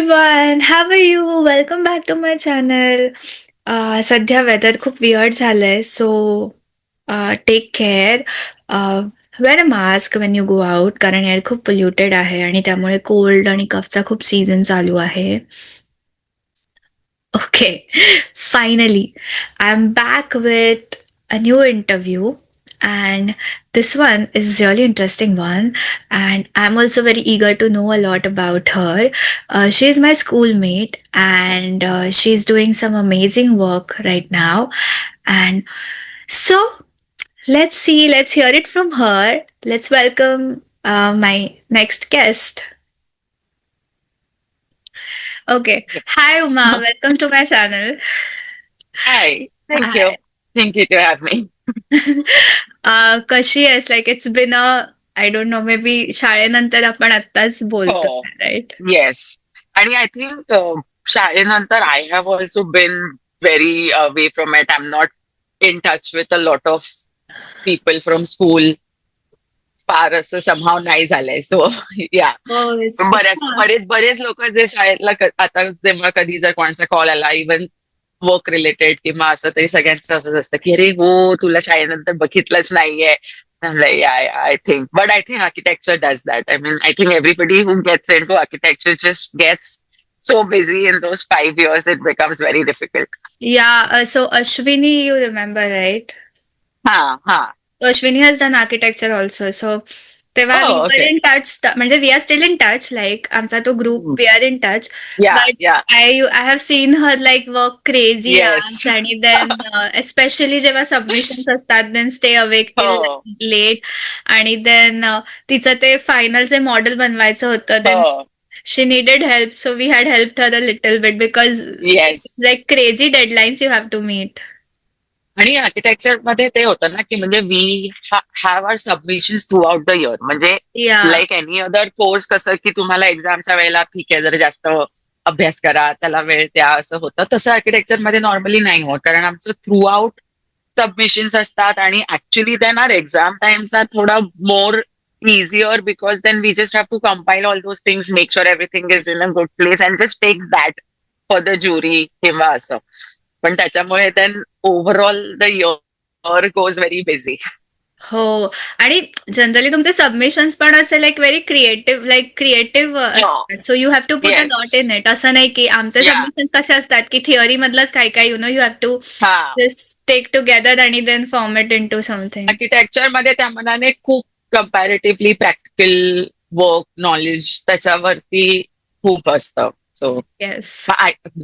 everyone, how are you? Welcome back to my channel. सध्या weather खूप weird झालंय so take care. Wear a mask when you go out कारण air खूप polluted आहे आणि त्यामुळे कोल्ड आणि कफचा खूप सीझन चालू आहे. Okay, finally, I'm back with a new interview, and this one is really interesting one, and I'm also very eager to know a lot about her. She's my schoolmate, and she's doing some amazing work right now, and so let's hear it from her. Let's welcome my next guest. Okay, Yes. hi Uma, welcome to my channel. Hi. Thank you. Hi. Thank you to have me. कशी आहेस? Like it's been a I don't know maybe बी शाळेनंतर आपण आत्ताच हो. बोलतोय right? Yes. आणि I think शाळेनंतर I have also been very away from it. I am not in touch with a lot of people from school. फार असं समहाव नाही झालंय. सो या. हो, बरेच लोक जे शाळेतला आता जेव्हा कधी जर कोणाचा कॉल आला इव्हन वर्क रिलेटेड किंवा असं तरी सगळ्यांचं असंच असतं की अरे हो तुला शाळेनंतर बघितलंच नाहीये. I think, but I think architecture does that. I mean, I think everybody who gets into architecture just gets so busy in those 5 years, it becomes very difficult. या so Ashwini you remember right? Ha, ha. Ashwini has done architecture also. So तेव्हा we Oh, वर okay. In touch म्हणजे we are still in touch like आमचा तो group Mm. We are in touch Yeah, but yeah. I have seen her like work crazy Yes. Hours आणि then especially जेव्हा submissions असतात then stay awake till Oh, late आणि then तिचं ते फायनलचे model बनवायचं होतं then oh. She needed help so we had help her a little bit because Yes. Like crazy deadlines you have to meet. आणि architecture मध्ये ते होतं ना की म्हणजे we have our submission throughout the year. म्हणजे या like any other course कसं की तुम्हाला एक्झामच्या वेळेला ठीक आहे जर जास्त अभ्यास करा त्याला वेळ द्या असं होतं, तसं आर्किटेक्चर मध्ये नॉर्मली नाही होत कारण आमचं थ्रू आउट सबमिशन्स असतात आणि actually then are exam times are थोडा more easier because then we just have to compile all those things, make sure everything is in a good place and just take that for the jury किंवा असं. पण त्याच्यामुळे then overall the year goes very busy. हो आणि generally तुमचे submissions पण असे like creative असतात. So you have to put a yes. Lot in it. असं नाही की आमचे या. सबमिशन्स कसे असतात की थिअरी मधलंच काय काय यू हॅव टू हा. जस्ट टेक टुगेदर आणि then form it into something. Architecture मध्ये त्या मनाने खूप कम्पॅरेटिव्हली प्रॅक्टिकल वर्क नॉलेज त्याच्यावरती खूप असतं. So yes.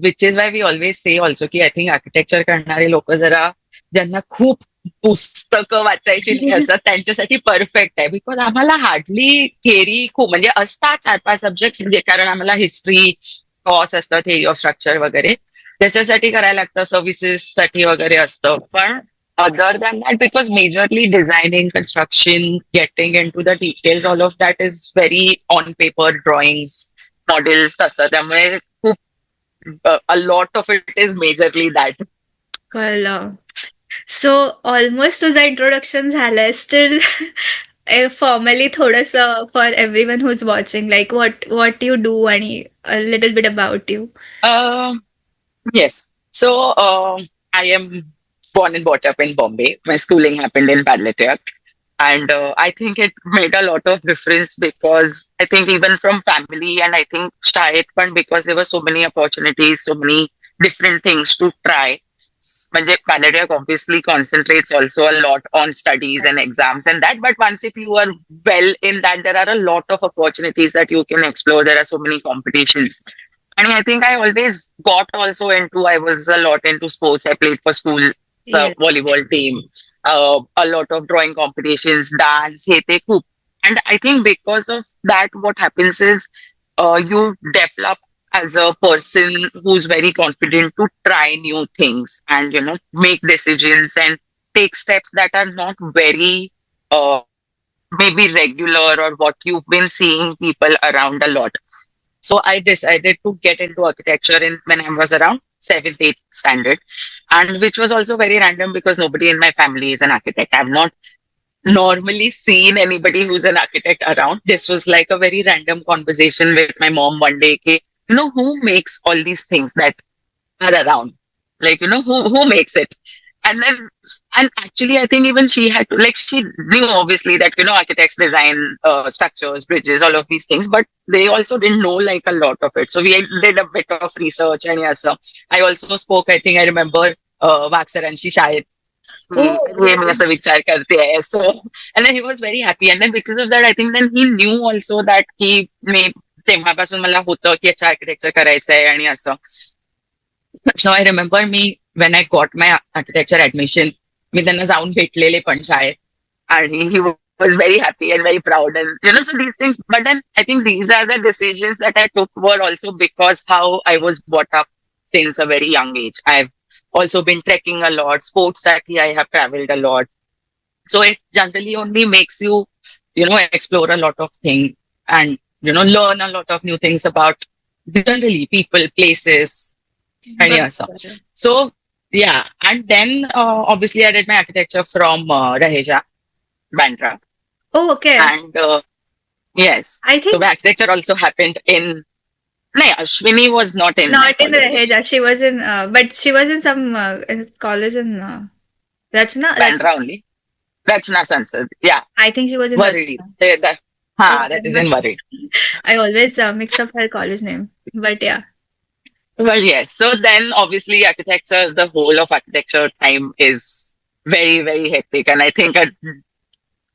Which is why we always say also की आय थिंक आर्किटेक्चर करणारे लोक जरा ज्यांना खूप पुस्तकं वाचायची नाही असतात त्यांच्यासाठी परफेक्ट आहे. बिकॉज आम्हाला हार्डली थिअरी खूप म्हणजे असतात 4-5 सब्जेक्ट म्हणजे कारण आम्हाला हिस्ट्री कॉस असतं थिअरी ऑफ स्ट्रक्चर वगैरे त्याच्यासाठी करायला लागतं, सर्व्हिसेस साठी वगैरे असतं. पण other than that, because majorly designing, construction, getting into the details, all of that is very on paper drawings, models, तसं त्यामुळे खूप a lot of it is majorly that. कळलं. सो ऑलमोस्ट तुझं इंट्रोडक्शन झालंय. स्टील फॉर्मली थोडंसं for everyone who is watching like what you do आणि little bit about you. Um, yes. So I am born and brought up in Bombay. My schooling happened in Balatiak. And I think it made a lot of difference because I think even from family and I think Shayad पण because there were so many opportunities, so many different things to try. म्हणजे Balatiak obviously concentrates also a lot on studies and exams and that. But once if you are well in that, there are a lot of opportunities that you can explore. There are so many competitions. And I think I always got also into, I was a lot into sports. I played for school, the yes. volleyball team, a lot of drawing competitions, dance, हे ते खूप. And I think because of that, what happens is you develop as a person who's very confident to try new things and, you know, make decisions and take steps that are not very uh, maybe regular or what you've been seeing people around a lot. So I decided to get into architecture in when I was around 7th, 8th standard, and which was also very random because nobody in my family is an architect. I've not normally seen anybody who's an architect around. This was like a very random conversation with my mom one day. कि who makes all these things that are around? Like, who makes it? And then, and actually, I think even she had to, like, she knew obviously that, architects design structures, bridges, all of these things, but they also didn't know like a lot of it. So we did a bit of research, and yes, so I also spoke, I think I remember, वाकसरांशी शाळेत Oh, हे मी असं विचार करते. So, and then he was very happy. And then because of that, I think then he knew also that की मी तेव्हापासून मला होतं की याच्या आर्किटेक्चर करायचंय आणि असं. So I remember me when I got my architecture admission, मी त्यांना जाऊन भेटलेले पण शाळेत. And he was very happy and very proud. And, so these things, but then I think these are the decisions that I took were also because how I was brought up since a very young age. I've also been trekking a lot, sports साठी I have traveled a lot. So it generally only makes you, explore a lot of things and, learn a lot of new things about generally people, places, and yeah, so. बरोबर. So, yeah. And then obviously I did my architecture from Raheja, Bandra. Oh, okay. And yes, I so think my architecture also happened in, no, Ashwini was not in my not in college. Raheja. She was in, but she was in some college in Rachna. Bandra only. Rachna Sansad. Yeah, I think she was in Worried. Rachna. Oh, That I'm is not in sure. Worried. I always mix up her college name. But yeah. Well, yes. So then obviously architecture, the whole of architecture time is very, very hectic. And I think a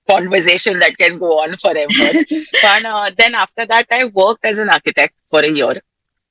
conversation that can go on forever. But then after that, I worked as an architect for a year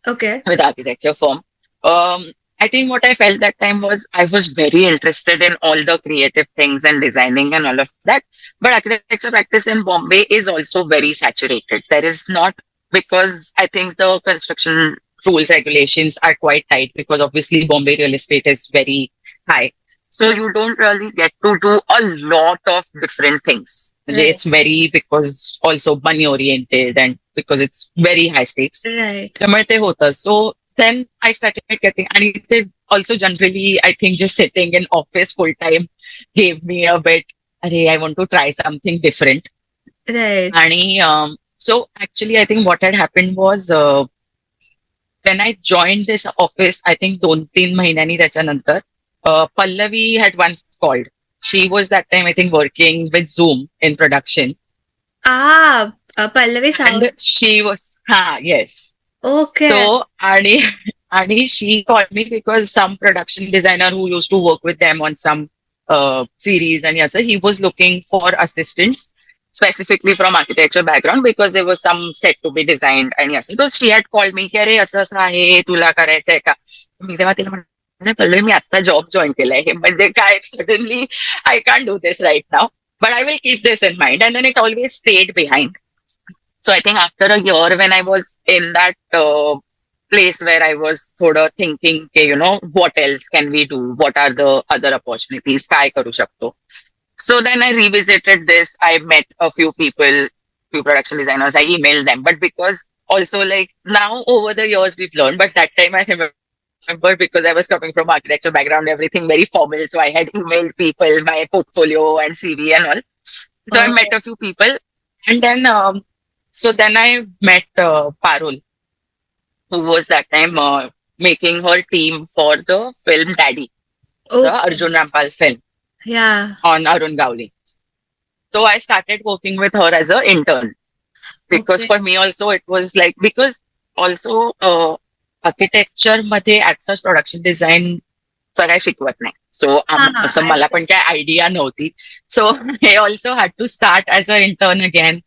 Okay. with architecture firm. I think what I felt that time was I was very interested in all the creative things and designing and all of that. But architecture practice in Bombay is also very saturated. There is not, because I think the construction rules regulations are quite tight because obviously Bombay real estate is very high. So you don't really get to do a lot of different things. Right. It's very, because also money oriented and because it's very high stakes. Right. त्यामुळे ते होतं. So then I started getting, and it also generally, I think just sitting in office full time gave me a bit, "Arey, I want to try something different." Right. And so actually, I think what had happened was when I joined this office, I think 2-3 महिन्यांनी त्याच्यानंतर, Pallavi had once called. She was that time, I think, working with Zoom in production. Pallavi Saurabh. And she was, yes. Okay. So, Ani, she called me because some production designer who used to work with them on some series, and yes, sir, he was looking for assistants specifically from architecture background because there was some set to be designed. And yes, so she had called me, की अरे असं असं आहे, तुला करायचंय का? मी तेव्हा तिला म्हणलं, पल्लवी मी आता जॉब जॉईन केलाय, हे म्हणजे काय suddenly I can't do this right now, but I will keep this in mind. And then it always stayed behind. So I think after a year, when I was in that place where I was thoda thinking, okay, what else can we do? What are the other opportunities? Kai karu shakto. So then I revisited this. I met a few people, few production designers. I emailed them, but because also like now over the years we've learned, but that time I remember because I was coming from architecture background, everything very formal. So I had emailed people my portfolio and CV and all. So I met Oh, a few people, and then so then I met Parul, who was that time making her team for the film Daddy, the okay. Arjun Rampal film Yeah. on Arun Gowli. So I started working with her as an intern because Okay. for me also it was like, because also architecture मध्ये as such production design काय शिकवत नाही. So असं I मला पण काय idea नव्हती. So I also had to start as an intern again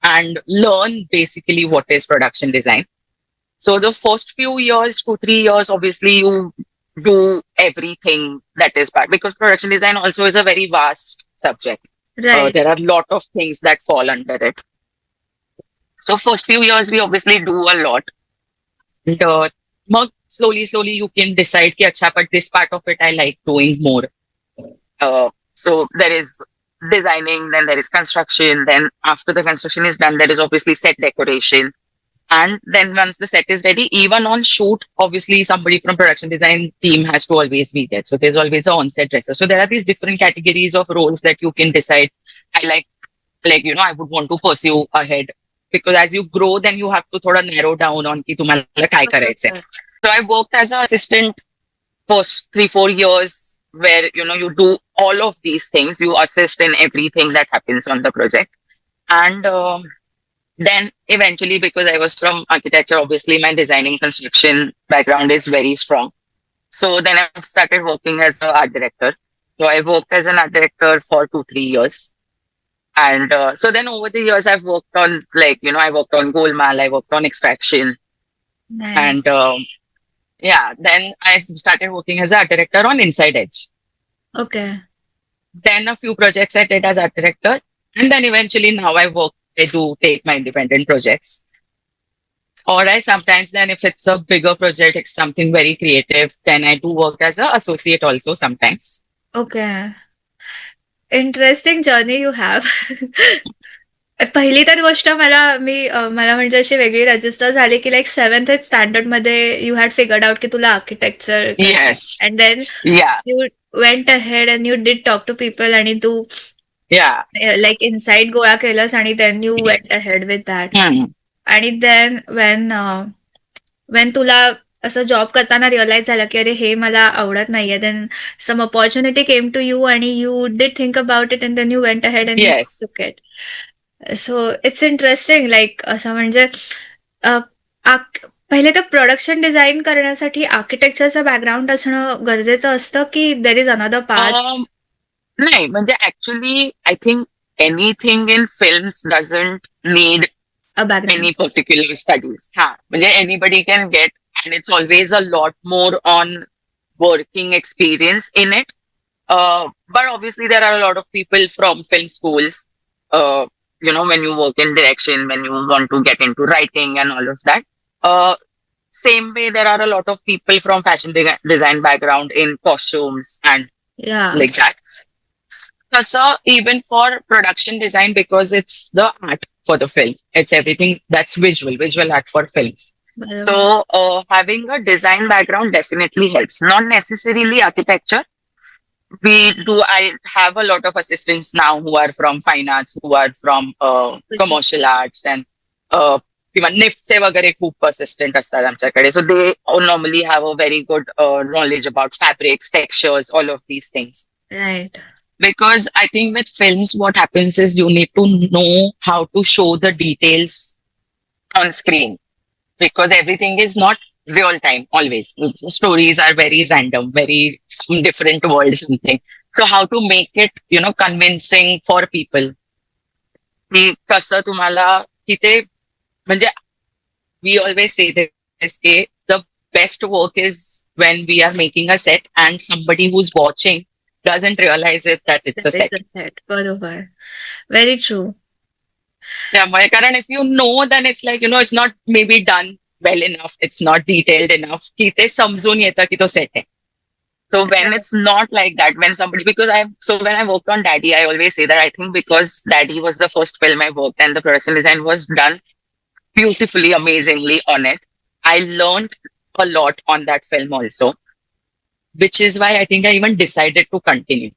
and learn basically what is production design. So the first few years, 2-3 years, obviously you do everything that is part, because production design also is a very vast subject. right. There are a lot of things that fall under it. So first few years we obviously do a lot. And mug slowly you can decide कि अच्छा, but this part of it I like doing more. So there is designing, then there is construction, then after the construction is done, there is obviously set decoration. And then once the set is ready, even on shoot, obviously somebody from production design team has to always be there. So there's always a on-set dresser. So there are these different categories of roles that you can decide. I like, I would want to pursue ahead. because as you grow, then you have to thoda narrow down on ki तुम्हाला काय करायचंय. बरोबर. So I worked as an assistant for 3-4 years, where you do all of these things. You assist in everything that happens on the project, and then eventually, because I was from architecture, obviously my designing construction background is very strong. So then I started working as an art director. So I worked as an art director for 2-3 years. And so then over the years, I've worked on, like, I worked on Golmaal, I worked on Extraction. Nice. And yeah, then I started working as art director on Inside Edge. Okay. Then a few projects I did as art director. And then eventually now I do take my independent projects. Or I sometimes, then if it's a bigger project, it's something very creative, then I do work as an associate also sometimes. Okay. Interesting journey you have. पहिली तर गोष्ट मला म्हणजे अशी वेगळी register झाली की like 7th standard मध्ये यू हॅड फिगर्ड आउट की तुला आर्किटेक्चर करायचं Yes. And then Yeah. You went ahead and you did talk to people आणि तू Yeah. लाईक इनसाइट गोळा केलंस आणि then you went ahead with that. Hmm. आणि देन वेन तुला असं जॉब करताना रिअलाइज झालं की अरे हे मला आवडत नाहीये, then some opportunity came to you आणि you did think about it and then you went ahead and you Yes. Took it. So it's interesting like असं म्हणजे अ, पहिले तर प्रोडक्शन डिझाईन करण्यासाठी आर्किटेक्चरचं बॅकग्राऊंड असणं गरजेचं असतं की देर इज अनदर पाथ. नाही म्हणजे actually I think anything in films doesn't need a background. any particular studies. Ha, anybody can get, and it's always a lot more on working experience in it. But obviously, there are a lot of people from film schools. Uh, when you work in direction, when you want to get into writing and all of that. Uh, Same way, there are a lot of people from fashion design background in costumes and या like that. So even for production design, because it's the art for the film, it's everything that's visual art for films. बरोबर. So having a design background definitely helps. Not necessarily architecture. I have a lot of assistants now who are from fine arts, who are from commercial arts, and किंवा निफ्टचे वगैरे खूप assistant असतात आमच्याकडे. So they all normally have a very good knowledge about fabrics, textures, all of these things. Right. Because I think with films, what happens is you need to know how to show the details on screen, because everything is not real time always. The stories are very random, very some different world, something. So how to make it, convincing for people. की कसं तुम्हाला तिथे म्हणजे we always say this, the best work is when we are making a set and somebody who's watching doesn't realize it that it's a set. बरोबर. Very true. त्यामुळे कारण if you know, then it's like, it's not maybe done well enough, it's not detailed enough की ते समजून येतं की तो set आहे. So when it's not like that, when somebody, because when I worked on Daddy, I always say that I think because Daddy was the first film I worked and the production design was done beautifully, amazingly on it, I learned a lot on that film also, which is why I think I even decided to continue.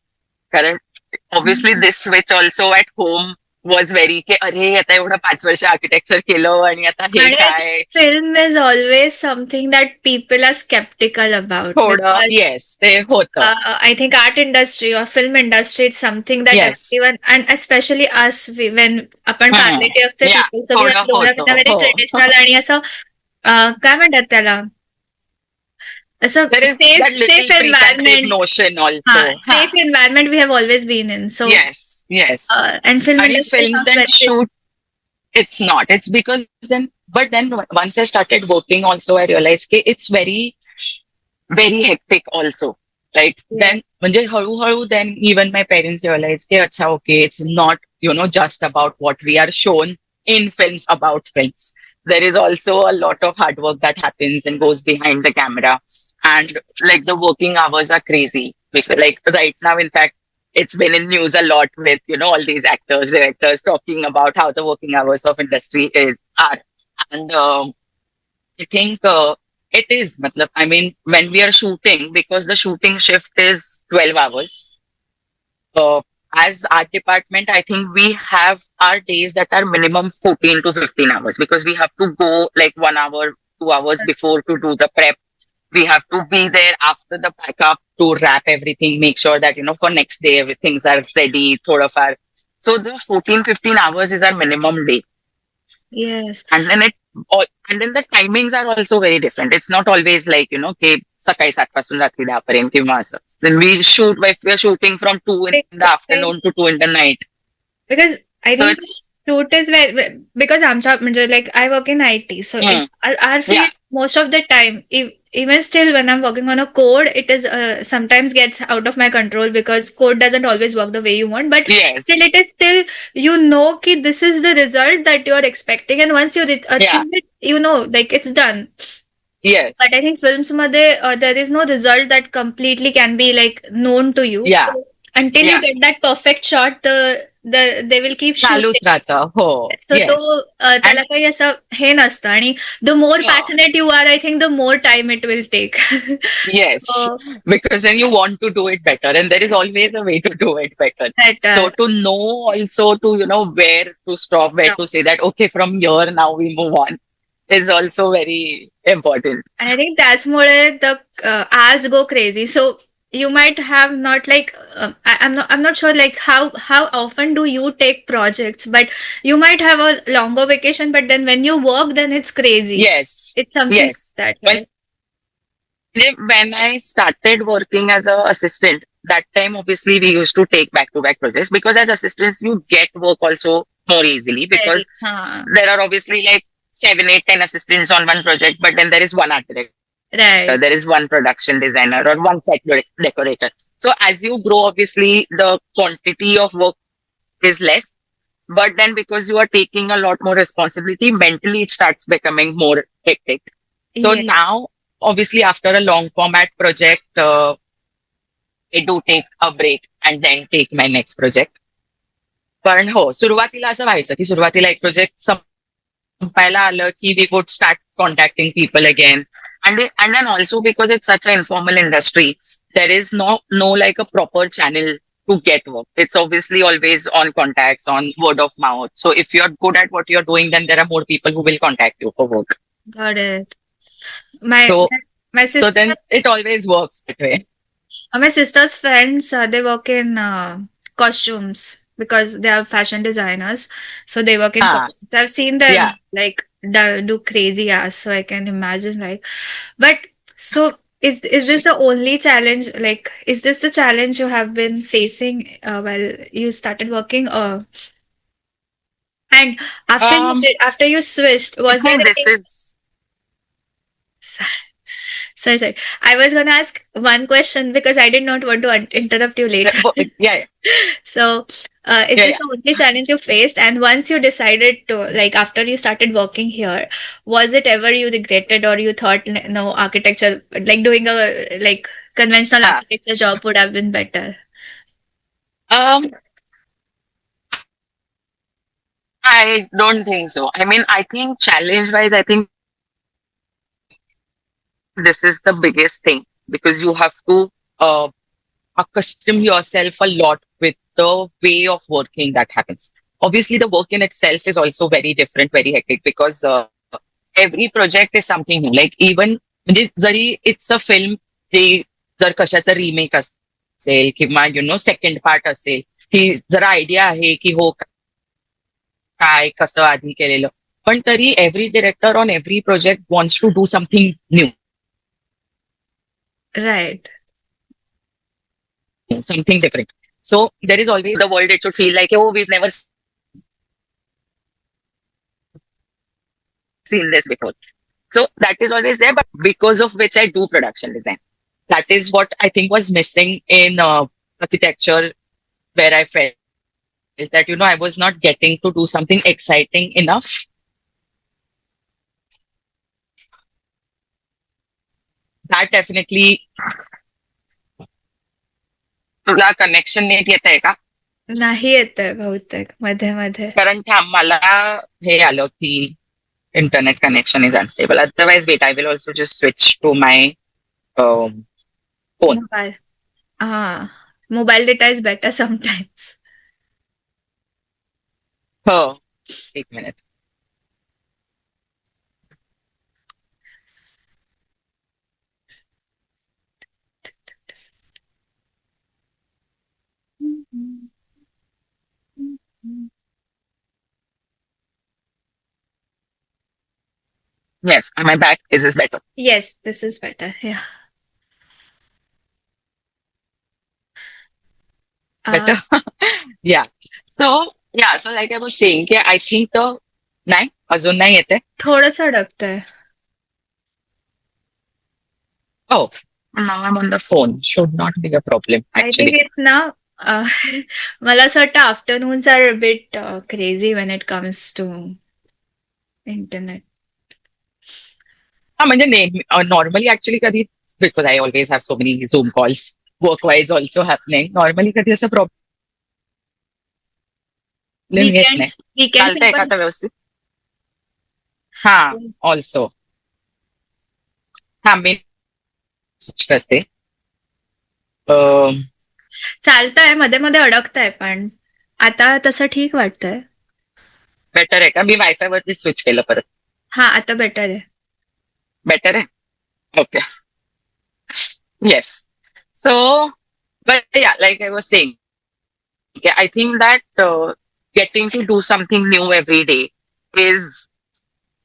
Correct. Obviously, this switch also at home was very की अरे आता एवढं 5 वर्ष architecture केलं आणि आता हे काय. Film is always something that people are skeptical about. थोडं Because येस ते होतं. I think art industry or film industry is something that Yes. everyone, and especially us, when आपण हम्म. palliative Yeah, people, so we are थोडं grown up in a होतं. very हो. traditional आणि असं काय म्हणतात त्याला, असं There is safe that little safe preconceived environment. notion हा, also. Ha. safe environment we have always been in. So Yes, yes. and film And industry films sounds then very shoot, it's not. It's because then, but then once I started working also, I realized that it's very, very hectic also. Like then, म्हणजे हळूहळू then even my parents realized that अच्छा, okay, it's not, just about what we are shown in films about films. There is also a lot of hard work that happens and goes behind the camera. And like the working hours are crazy. Because like right now, in fact, it's been in news a lot with, all these actors, directors talking about how the working hours of industry are. And I think it is. Matlab, I mean, when we are shooting, because the shooting shift is 12 hours. as art department, I think we have our days that are minimum 14 to 15 hours because we have to go like 1 hour, 2 hours before to do the prep. We have to be there after the backup to wrap everything, make sure that, for next day, everything's are ready, thoda far. So the 14, 15 hours is our minimum day. Yes. And then and then the timings are also very different. It's not always like, की सकाळी 7 पासून रात्री 10 पर्यंत किंवा असं. Then we're shooting from 2 in the Like, afternoon to 2 in the night. because I So think it's, shoot is where, because आमच्या म्हणजे like I work in IT, so mm, our yeah, field most of the time, even still when I'm working on a code, it is sometimes gets out of my control because code doesn't always work the way you want. But still, it yes, is still, ki this is the result that you are expecting, and once you yeah, achieve it, like it's done. But yes, I think films मध्ये there is no result that completely can be like known to you. yeah, So until you yeah. get that perfect shot, they will keep चालूच shooting. राहतं. हो, So तो yes. त्याला काही असं हे नसतं आणि the more And passionate you are, I think the more time it will take. yes, So because then you want to do it better, and there is always a way to do it better. So better. to know also to, where to stop, where Yeah. to say that, okay, from here now we move on is also very important. And I think त्याचमुळे the ads go crazy. So you might have not like I'm not sure like how often do you take projects, but you might have a longer vacation, but then when you work, then it's crazy. Yes, It's something yes. like that, When right? when I started working as a assistant, that time obviously we used to take back-to-back projects because as assistants you get work also more easily because Very. Huh. there are obviously like 7, 8, 10 assistants on one project, but then there is one art director, there Right. is one production designer or one set decorator. So as you grow, obviously the quantity of work is less, but then because you are taking a lot more responsibility, mentally it starts becoming more hectic. So Yeah. now, obviously, after a long format project, I do take a break and then take my next project. पण हो, सुरुवातीला असं व्हायचं की सुरुवातीला एक project संपायला आलं की we would start contacting people again. And then also because it's such an informal industry, there is no like a proper channel to get work. It's obviously always on contacts, on word of mouth. So if you're good at what you're doing, then there are more people who will contact you for work. Got it. My So my so sister then it always works that way. my sister's friends, they work in costumes because they are fashion designers. So they work in Ah, costumes. I've seen yeah. them like do crazy ass. So I can imagine like, but so is this the only challenge? Like, is this the challenge you have been facing while you started working? Or and Um, after you switched, I was there think this any? is Sorry. I was gonna ask one question because I did not want to interrupt you later. yeah, So, is yeah, this yeah. the only challenge you faced? And once you decided to, like, after you started working here, was it ever you regretted or you thought, no, architecture, like doing a like conventional Ah, architecture job would have been better? um, I don't think so. I mean, I think challenge-wise, I think this is the biggest thing because you have to uh, accustom yourself a lot with the way of working that happens. Obviously, the work in itself is also very different, very hectic because every project is something new. Like even म्हणजे जरी it's a film, जे जर कशाचा remake असेल किंवा second part असेल, ही जरा idea आहे की हो काय कसं आधी केलेलं. पण तरी every director on every project wants to do something new, Right. something different. So there is always the world, it should feel like, oh, we've never seen this before. So that is always there, but because of which I do production design. That is what I think was missing in architecture, where I felt that, I was not getting to do something exciting enough. That definitely, तुला connection NEET येत आहे का? नाही येतंय बहुतेक मध्ये मध्ये. कारण मला हे आलं की internet connection is unstable. Otherwise, wait, I will also just switch to my phone. Mobile. Ah, mobile data is better sometimes. Oh, एक minute. Yes, am I back? Is this better? Yes, this is better. Yeah. Uh, Better? Yeah. So, yeah, so like I was saying, yeah, I think the नाही अजून नाही येते. थोडंसं अडकतंय. Oh, now I'm on the phone. Should not be a problem, I think actually. it's now. मला असं वाटतं afternoons are a bit crazy when it comes to internet. हा म्हणजे नॉर्मली ऍक्च्युली कधी because I always have so many Zoom calls work wise also happening normally कधी असं problem येत नाही वीकेंड्सला चालतंय का पण आता व्यवस्थित हा ऑल्सो हा मी switch करते चालतंय, मध्ये मध्ये अडकतंय पण आता तसं ठीक वाटतंय. बेटर आहे का मी वायफाय वरती स्विच केलं परत हा, आता बेटर आहे. बेटर आहे okay yes so but yeah like I was saying okay, I think that getting to do something new every day is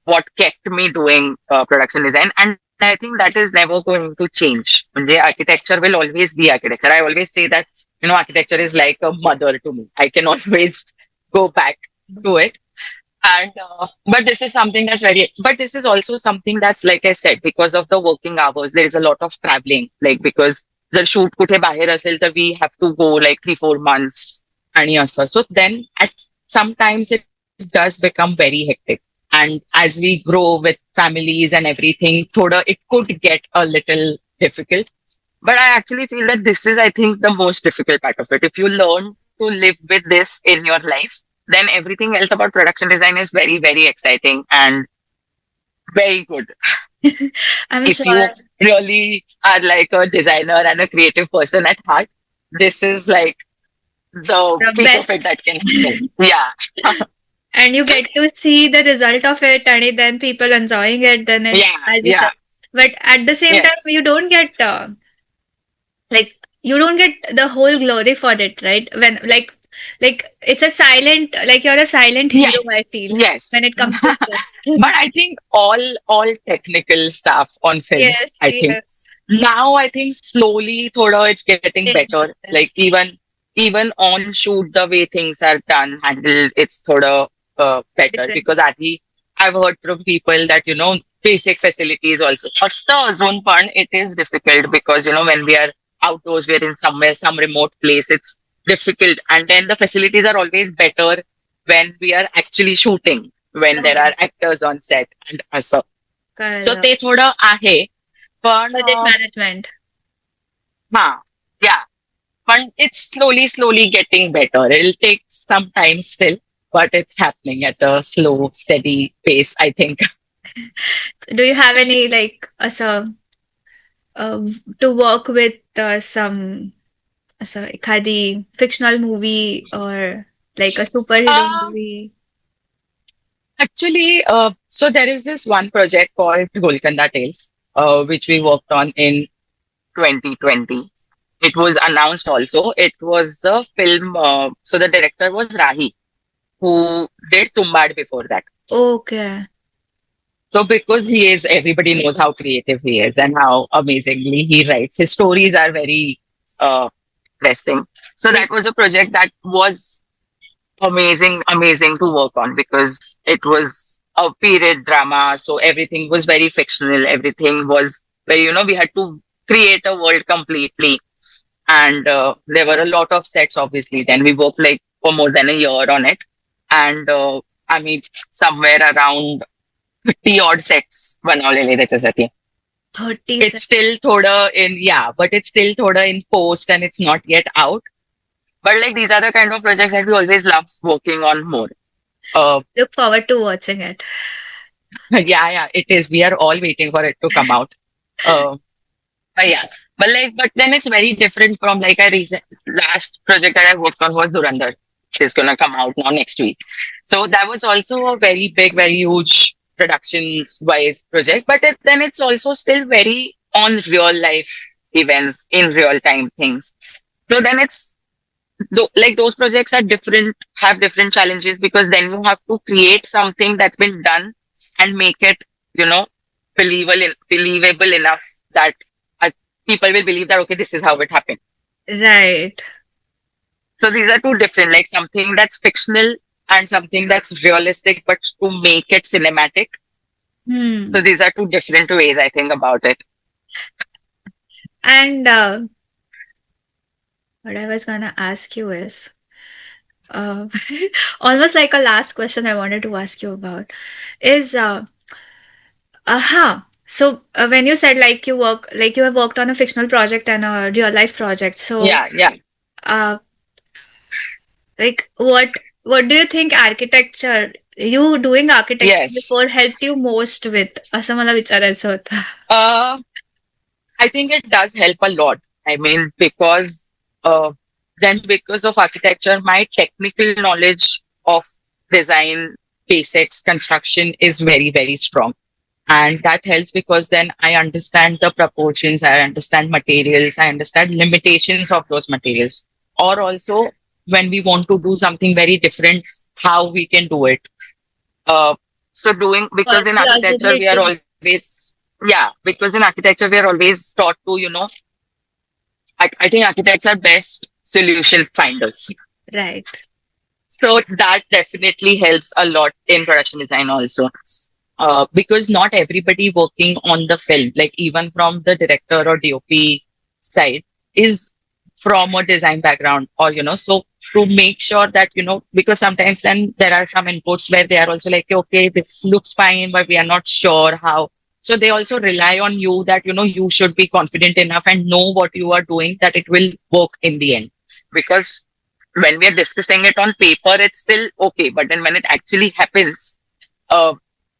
what kept me doing production design. And I think that is never going to change. The architecture will always be architecture. I always say that, architecture is like a mother to me. I can always go back to it. And, but this is something that's but this is also something that's, like I said, because of the working hours, there is a lot of traveling. Like, because the shoot कुठे बाहेर असेल तर we have to go like 3-4 months आणि असं. So then at sometimes it does become very hectic. And as we grow with families and everything, thoda, it could get a little difficult. But I actually feel that this is, I think, the most difficult part of it. If you learn to live with this in your life, then everything else about production design is very, very exciting and very good. I'm If sure. you really are like a designer and a creative person at heart, this is like the The peak of it best. that can happen. Yeah. And you get to see the result of it and then people enjoying it, then it, Yeah. as you said. Yeah. But at the same time, Yes. you don't get like you don't get the whole glory for it, right? When like it's a silent, like you're a silent Yeah. hero, I feel, when Yes. it comes to this. But I think all technical stuff on Yes, films, I think yes. now I think slowly thoda it's getting Change better. Like even on shoot the way things are done, handled, it's thoda better different. because Adi, I've heard from people that basic facilities also. First zone part it is difficult because when we are outdoors, we're in somewhere some remote place, it's difficult. And then the facilities are always better when we are actually shooting, when there Okay. are actors on set and असं. So कळलं. ते थोडं आहे. पण Budget management. हा, yeah. But it's slowly getting better. It'll take some time still, but it's happening at a slow, steady pace, I think. Do you have any like to work with some एखादी fictional movie or like a superhero Uh, movie? actually, so there is this one project called Golconda Tales, which we worked on in 2020. It was announced also. It was the film. So the director was Rahi, who did Tumbad before that. Okay. So because he is, everybody knows how creative he is and how amazingly he writes. His stories are very uh, interesting. So Yeah. that was a project that was amazing to work on because it was a period drama. So everything was very fictional. Everything was very, we had to create a world completely. And there were a lot of sets, obviously. Then we worked like for more than a year on it. And I mean, somewhere around 50 odd sets बनवलेले त्याच्यासाठी. 30 It's seconds. still thoda in, yeah, but it's still thoda in post and it's not yet out. But like these are the kind of projects that we always love working on more. Uh, Look forward to watching it. yeah, it is. We are all waiting for it to come out. Uh, but yeah, but then it's very different from like a recent last project that I worked on was Durandar. is going to come out now next week. So that was also a very big, very huge productions wise project. But then it's also still very on real life events in real time things. So then it's like those projects are different, have different challenges because then you have to create something that's been done and make it, you know, believable enough that uh, people will believe that, okay, this is how it happened. Right. So these are two different, like something that's fictional and something that's realistic, but to make it cinematic. Hmm. So these are two different ways I think about it. And what I was gonna ask you is, uh, almost like a last question I wanted to ask you about is, so when you said like you work, like you have worked on a fictional project and a real life project, so Yeah, yeah, uh, like what do you think architecture, you doing architecture before yes. helped you most with? असं मला विचारायचं होतं. Uh, I think it does help a lot. I mean, because then because of architecture, my technical knowledge of design, basics, construction is very, very strong. And that helps because then I understand the proportions, I understand materials, I understand limitations of those materials. Or also when we want to do something very different, how we can do it. Uh, so doing Or because in architecture we are plausibility. always yeah because in architecture we are always taught to I think architects are best solution finders. Right. So that definitely helps a lot in production design also. Because not everybody working on the film, like even from the director or DOP side, is from a design background or, so to make sure that, because sometimes then there are some inputs where they are also like, okay, this looks fine, but we are not sure how. So they also rely on you that, you should be confident enough and know what you are doing, that it will work in the end. Because when we are discussing it on paper, it's still okay. But then when it actually happens, uh,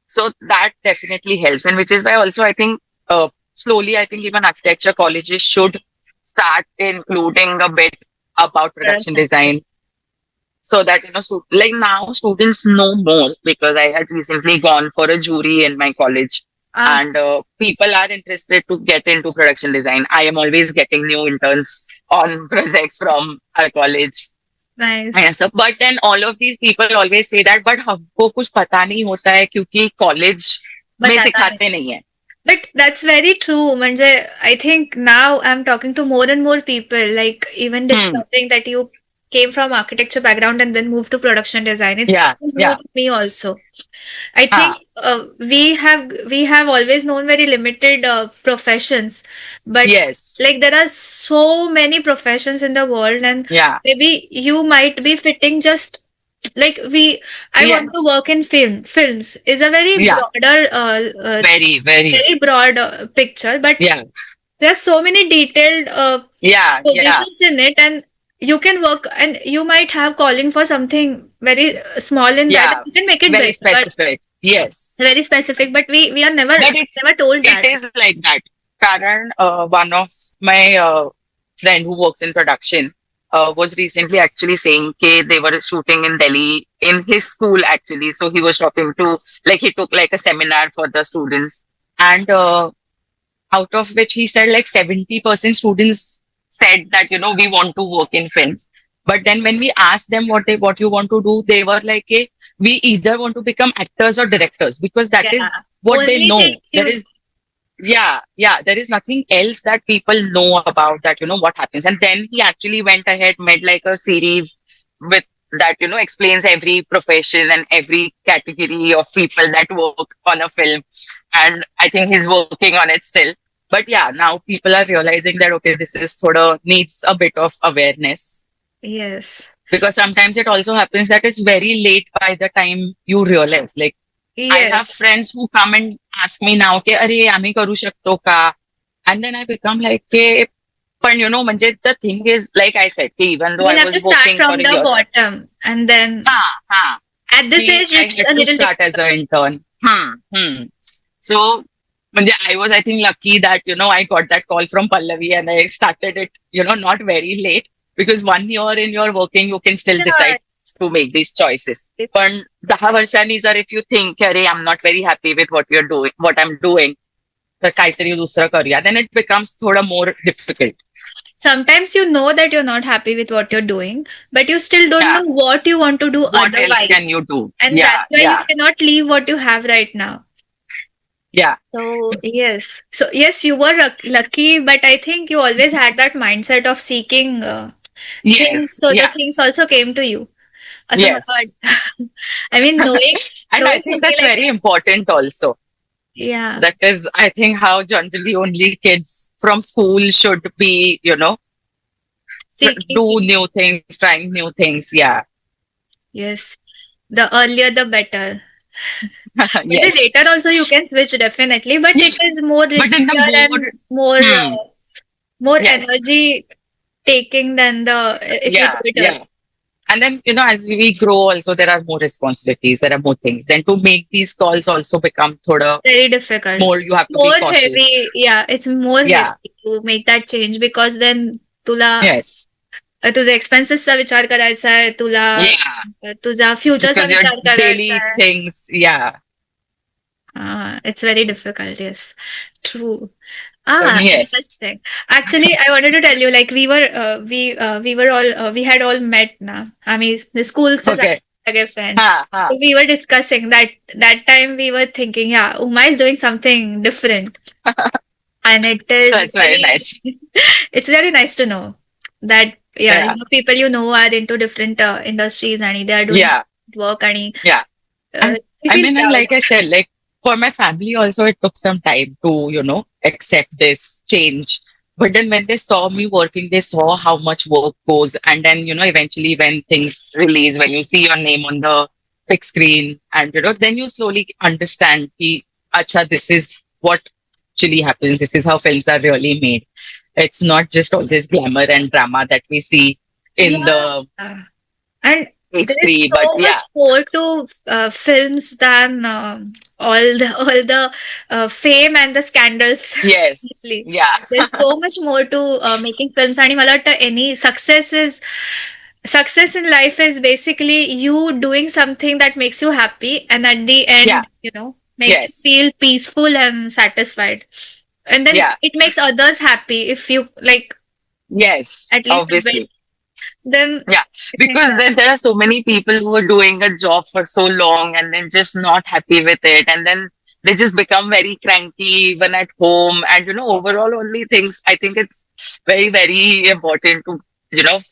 so that definitely helps. And which is why also I think slowly, I think even architecture colleges should start including a bit about production Production. design so that, like now students know more because I had recently gone for a jury in my college Ah, and people are interested to get into production design. I am always getting new interns on projects from our college. nice. Yes, but then all of these people always say that, but हमको कुछ पता नहीं होता है क्योंकि college में बताता नहीं. सिखाते नहीं है. But that's very true. म्हणजे, I think now I'm talking to more and more people, like even Hmm. discovering that you came from architecture background and then moved to production design. It's Yeah. new Yeah. to me also. I think हाँ. we have always known very limited professions, but Yes. like there are so many professions in the world, and Yeah. maybe you might be fitting just like we. I want to Yes. work in films is a Yeah. Very. Very. very broad picture, but Yeah. there's so many detailed Yeah. Yeah. positions in it, and you can work, and you might have calling for something very small in that, and Yeah. you can make it Very big, but specific. Yes. very specific. But we are never But never told it that. is like that. Karan, one of my friend who works in production, was recently actually saying that they were shooting in Delhi in his school actually. So he was talking to, like he took like a seminar for the students, and out of which he said like 70% students said that we want to work in films. But then when we asked them what you want to do, they were like, hey, we either want to become actors or directors because that Yeah, is what they only know. things There you. is yeah, there is nothing else that people know about that, what happens. And then he actually went ahead, made like a series with that, explains every profession and every category of people that work on a film. And I think he's working on it still. But yeah, now people are realizing that, okay, this is thoda needs a bit of awareness Yes, because sometimes it also happens that it's very late by the time you realize. Like I have yes. friends who come and ask me now, "के अरे आम्ही करू शकतो का?" And then I become like, "के पण म्हणजे the thing is, like I said, कि even though You I will have to was start working for from a the year, bottom, and then हाँ, हाँ, at this कि age, I it's had a to little start as difficult. an intern. So म्हणजे I was, I think, lucky that I got that call from Pallavi and I started it, not very late because 1 year in your working, you can still Yeah, decide. to make these choices. पण 10 वर्षांनी जर if you think, अरे I'm not very happy with what I'm doing, तर काहीतरी दुसरं करूया, then it becomes थोडं more difficult. Sometimes you know that you're not happy with what you're doing, but you still don't Yeah. know what you want to do What else can otherwise. you do? And that's Yeah, why you yeah, cannot leave what you have right now. yeah. So, yes. So, yes, you were lucky, but I think you always had that mindset of seeking things. Yes, So, the yeah, things also came to you. असं मला yes. वाटतं. I mean, And I knowing think something that's like very important also. yeah, That is, I think, how generally only kids from school should be, seeking, do new things, trying new things. Yeah. yes, the earlier the better. But then Yes. later also you can switch definitely, but Yeah. it is more But in the riskier more, and more hmm, more yes. energy taking than the if you do Yeah. it early. Yeah. And then, as we grow, also, there are more responsibilities, there are more things. Then to make these calls also become thoda Very difficult. more, you have to be More cautious. heavy. Yeah, it's more heavy Yeah. to make that change because then तुला Yes. तुझ्या एक्सपेन्सेसचा विचार करायचा आहे, तुला Yeah. तुझा फ्युचरचा Because your विचार करायचा daily आहे. things, yeah. It's very difficult, yes. True. Yes. Interesting. Actually, I wanted to tell you, like we were all we had all met now. I mean, the school से Okay. सारे friends. Ha, ha. So we were discussing that time we were thinking, yeah, Uma is doing something different, and it is That's very very nice. it's very nice to know that yeah, Yeah. people are into different industries and they are doing Yeah. work and Yeah. And we I feel mean, and proud. like I said, like for my family also, it took some time to, accept this change. But then when they saw me working, they saw how much work goes. And then, eventually when things release, when you see your name on the big screen and, then you slowly understand, ki, acha, this is what actually happens. This is how films are really made. It's not just all this glamour and drama that we see in Yeah. the And there is H3. But so much yeah, more to films than all the fame and the scandals. yes. Honestly. Yeah. There's so much more to making films. आणि मला वाटतं any success in life is basically you doing something that makes you happy and at the Yeah. end, makes you Yes. feel peaceful and satisfied. And then Yeah. it makes others happy if you like Yes. at least a bit. Obviously. Then Yeah. I think Because then there are so many people who are doing a job for so long and then just not happy with it. And then they just become very cranky even at home. And, overall only things, I think it's very, very important to,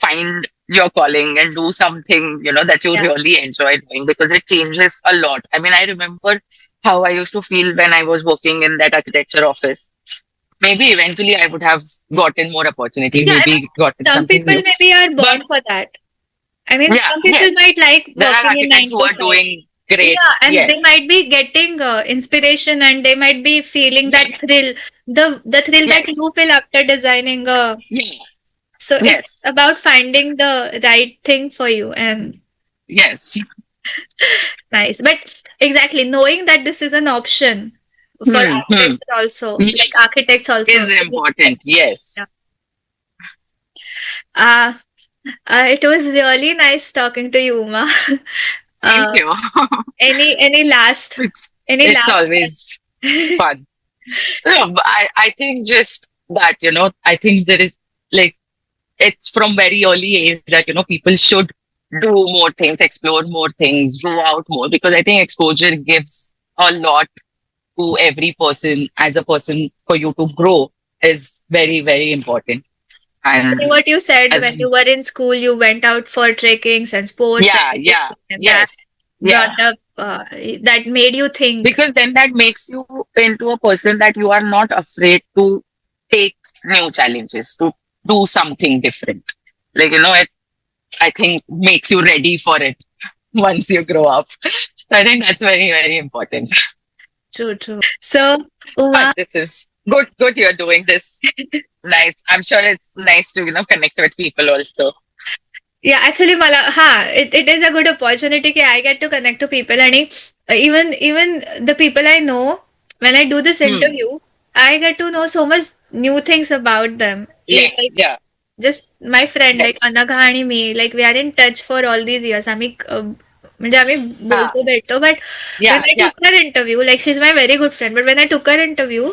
find your calling and do something, that you yeah. really enjoy doing because it changes a lot. I mean, I remember how I used to feel when I was working in that architecture office. Maybe eventually I would have gotten more opportunity, Yeah, I mean, maybe gotten some something people new. maybe are But born for that. I mean, yeah, some people might yes, like there are working in architects nine who to are five. doing great. Yeah, and they Yes, might be getting inspiration, and they might be feeling yeah, that thrill, the thrill that you yes, feel after designing. yeah, So it's yes, about finding the right thing for you, and yes. nice. But exactly knowing that this is an option for Hmm. architects also, Yeah, like architects also. is important. Yeah. Yes. Uh, it was really nice talking to you, Uma. Thank Uh, you. any last it's any it's last always fun. No, but I think just that, I think there is like it's from very early age that people should do more things, explore more things, go out more because I think exposure gives a lot to every person as a person for you to grow is very, very important. And what you said when as, you were in school, you went out for trekkings and sports and yeah, yeah, everything, and that yes, yeah. brought up that made you think. Because then that makes you into a person that you are not afraid to take new challenges, to do something different. Like, it, I think makes you ready for it once you grow up. So I think that's very, very important. True, true. So, But Uma, this is good, good you're doing this. Nice. I'm sure it's nice to, connect with people also. yeah, actually, it is a good opportunity that I get to connect to people, and even the people I know when I do this Hmm. interview, I get to know so much new things about them. Yeah, Like yeah. Just my friend like Yes. Anagha आणि me like we are in touch for all these years. आम्ही म्हणजे आम्ही Ah, बोलतो भेटतो. But when yeah, I yeah. Took her interview like she is my very good friend. But when I took her interview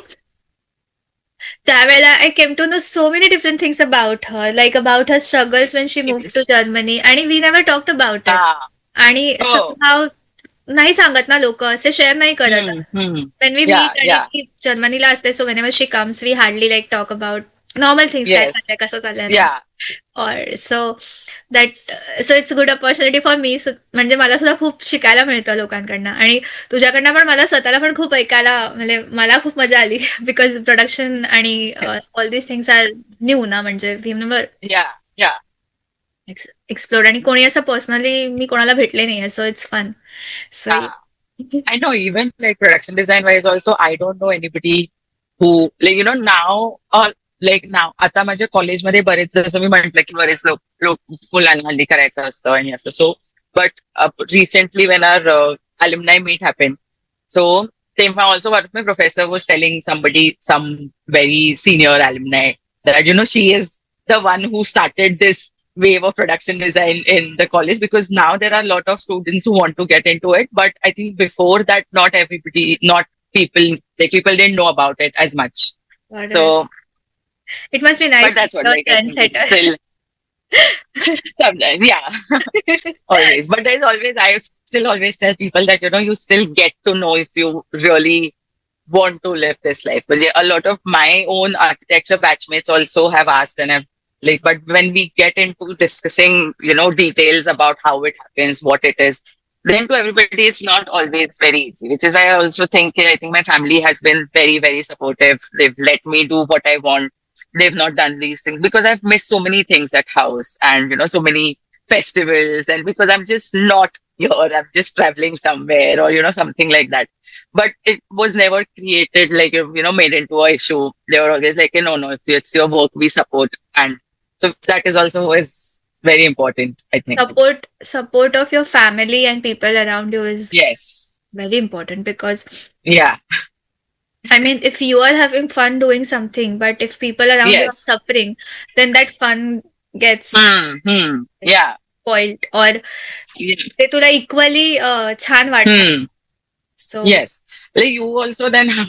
त्यावेळेला आय came to know so many different things about her, like about her struggles when she move to Yes. Germany आणि we never talked about it. Ah. आणि Oh. Somehow नाही सांगत ना लोक, असे share नाही करत. Hmm. Hmm. When we Yeah. Meet आणि Yeah. ती जर्मनीला असते, so when she comes we hardly like talk about normal things, काय Yes. चाललंय, कसं चाललंय ना. Yeah. और so that so it's good opportunity for me. म्हणजे मला सुद्धा खूप शिकायला मिळतं लोकांकडनं, आणि तुझ्याकडनं पण मला स्वतःला पण खूप ऐकायला, म्हणजे मला खूप मजा आली बिकॉज प्रोडक्शन आणि Yes. All these things are new ना, म्हणजे we never Yeah. Yeah. Explore. आणि कोणी असं पर्सनली मी कोणाला भेटले नाहीये, so it's fun. So Ah. I know even like production design wise also I don't know anybody who like now like now आता माझ्या कॉलेजमध्ये बरेच जसं मी म्हंटल की बरेच लोक मुलांना हल्ली करायचं असतं आणि असं so but recently when our alumni meet happened so तेव्हा also one of my professor was telling somebody some very senior alumni that she is the one who started this wave of production design in the college because now there are a lot of students who want to get into it. But I think before that, not everybody, not people, like people didn't know about it as much. So, it must be but nice that's what, to like, I trend think it's setter. still sometimes, yeah, always. But there's always, I still always tell people that, you still get to know if you really want to live this life. But yeah, a lot of my own architecture batchmates also have asked and have like, but when we get into discussing, details about how it happens, what it is, then to everybody it's not always very easy. Which is why I think my family has been very, very supportive. They've let me do what I want. They've not done these things because I've missed so many things at house and so many festivals and because I'm just not here, I'm just traveling somewhere or something like that but it was never created like made into a issue. They were always like, no, no, if it's your work, we support, and so that is also is very important. I think. Support of your family and people around you is Yes. very important, because Yeah. I mean, if you are having fun doing something, but if people around you are Yes. suffering, then that fun gets Hmm. Hmm. Yeah. spoiled, or Yeah. ते तुला equally छान वाटणार. Hmm. So Yes. Like you also then have,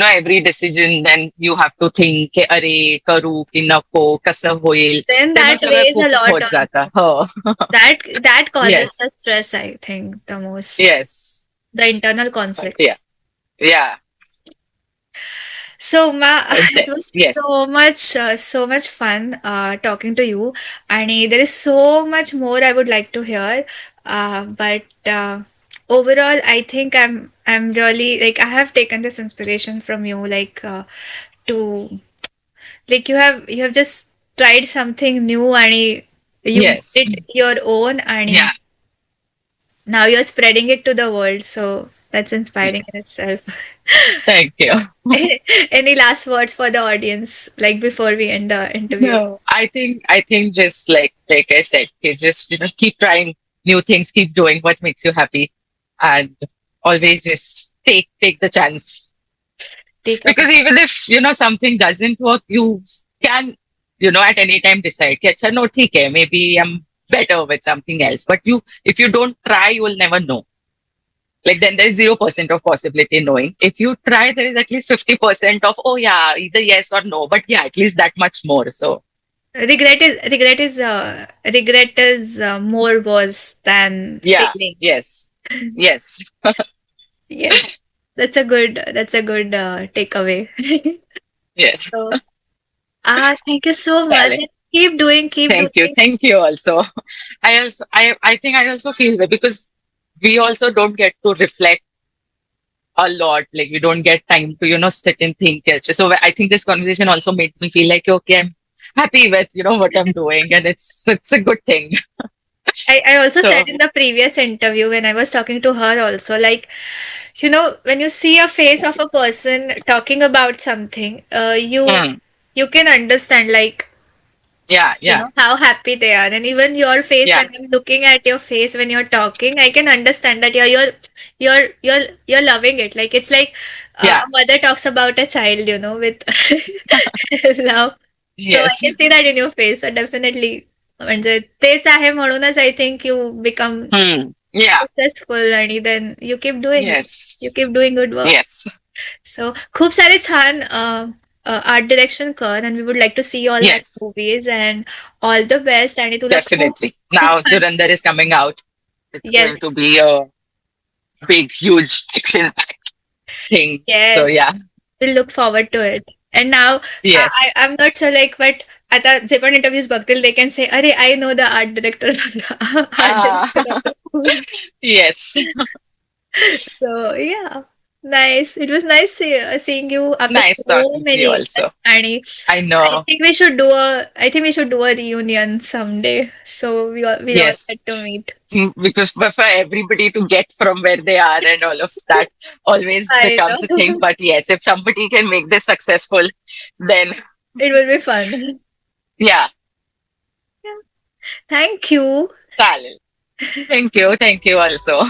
every decision then you have to think कि अरे करू की नको कसं होईल then ते मग that सगळं weighs a खूप lot होत on जातं you. हो That causes yes the stress, I think, the most. yes The internal but yeah conflict. yeah So, Ma, it that's was yes so much fun talking to you, and there is so much more I would like to hear. But overall, I think I'm really like I have taken this inspiration from you, like to like you have just tried something new, and you made yes it your own, and yeah now you're spreading it to the world. So that's inspiring in itself. thank you Any last words for the audience, like before we end the interview? no I think just like I said you just keep trying new things keep doing what makes you happy and always just take the chance Take a because even if something doesn't work you can at any time decide कि अच्छा no ठीक है maybe I'm better with something else but if you don't try you will never know like then there is 0% of possibility knowing if you try there is at least 50% of oh yeah either yes or no but yeah at least that much more so regret is more worse than yeah failing. yes yes Yes, that's a good takeaway. yes So, thank you so much. Chale. Keep doing. Thank you also I think I also feel that because we also don't get to reflect a lot. Like we don't get time to, sit and think. So I think this conversation also made me feel like, okay, I'm happy with, what I'm doing and it's a good thing. I also said So in the previous interview when I was talking to her also, like, when you see a face of a person talking about something, mm, you can understand, like, yeah, yeah, how happy they are. And even your face, yeah, when I'm looking at your face when you're talking, I can understand that, yeah, you're loving it. Like, it's like yeah, a mother talks about a child, with love. So I Yes. can see that in your face. So definitely म्हणजे तेच आहे म्हणूनच I think you become Hmm. Yeah. successful आणि then you keep doing it. Yes. You keep doing good work. Yes. So खूप सारे छान art direction कर and we would like to see all that Yes. movies and all the best आणि तुला खूप Definitely. खूप Now छान Dhurandhar is coming out. It's yes going to be a big, huge action-packed thing. So yes yeah. we'll look forward to it and now Yes. I'm not sure like but आता जे पण interviews बघतील they can say अरे I know the art director of the art Ah, director of the movie. yes. So yeah, nice. It was nice seeing you after Nice so talking to you many years. also. And I know. I think we should do a reunion someday. So we all Yes. get to meet. Because for everybody to get from where they are and all of that always I becomes a thing. know. But yes, if somebody can make this successful, then It will be fun. yeah, Yeah. Thank you. Salil. Thank you. Thank you also.